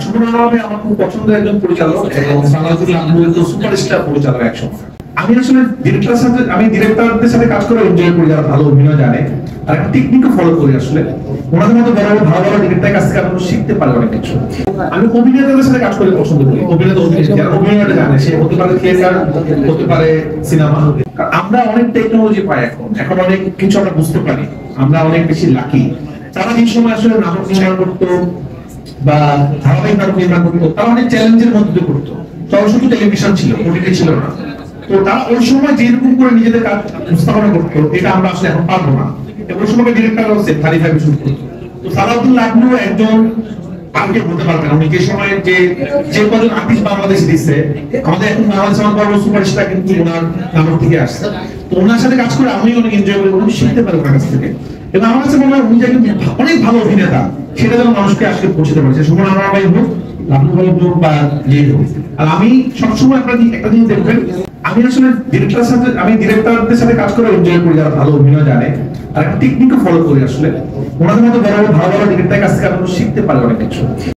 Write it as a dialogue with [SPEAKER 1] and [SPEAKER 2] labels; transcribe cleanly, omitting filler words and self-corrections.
[SPEAKER 1] সুমন আহমেদ আমার খুব পছন্দের একজন পরিচালক এবং বাংলাদেশের সুপারস্টার পরিচালক একসময়। আমি আসলে ডিরেক্টরদের সাথে কাজ করে এনজয় করি, যারা ভালো অভিনয় জানে আর একটা টেকনিকও ফলো করি। আসলে ওনাদের মতো বড় ভালো ভালো ডিরেক্টরের কাছ থেকে আমরা শিখতে পারি অনেক কিছু। আমি অভিনেতাদের সাথে কাজ করে পছন্দ করি। যারা অভিনয়টা জানে, সে হতে পারে থিয়েটার, হতে পারে সিনেমা। আমরা অনেক টেকনোলজি পাই এখন অনেক কিছু আমরা বুঝতে পারি। আমরা অনেক বেশি লাকি। তারা যে সময় আসলে নাটক নির্মাণ করতো বা ধারাবাহিক নাটক নির্মাণ করতো, তারা অনেক চ্যালেঞ্জের মধ্যে করতো। সরাসরি টেলিভিশন ছিল, ওটিটি ছিল না। তো তারা ওই সময় যেরকম করে নিজেদের কাজ উপস্থাপনা করতো, এটা আমরা আসলে এখন পারবো না। ওই সময় ডিরেক্টর হচ্ছে ভাবে শুরু করতো। তো সালাউদ্দিন লাবলু একজন আগে বলতে পারবেন, উনি যে সময় যে কজন আর্টিস্ট বাংলাদেশ দিচ্ছে, আমাদের এখন বাংলাদেশ আমার বড় সুপারস্টার কিন্তু ওনার নাটক থেকে আসছে। তো ওনার সাথে কাজ করে আমি অনেক এনজয় করি, আমি শিখতে পারি ওনার কাছ থেকে। এবং আমার কাছে মনে হয় উনি যে অনেক ভালো অভিনেতা, সেটা যেন মানুষকে আজকে পৌঁছতে পারছে। সুমন আনোয়ার ভাই হোক, লাবলু ভাই হোক বা যে হোক। আর আমি সবসময় একটা জিনিস দেখবেন, আমি আসলে ডিরেক্টরদের সাথে কাজ করে এনজয় করি, যারা ভালো অভিনয় জানে আর একটা টেকনিকও ফলো করি। আসলে ওনাদের মতো বড় ভালো ভালো ডিরেক্টরের কাছ থেকে আমরা শিখতে পারি অনেক কিছু।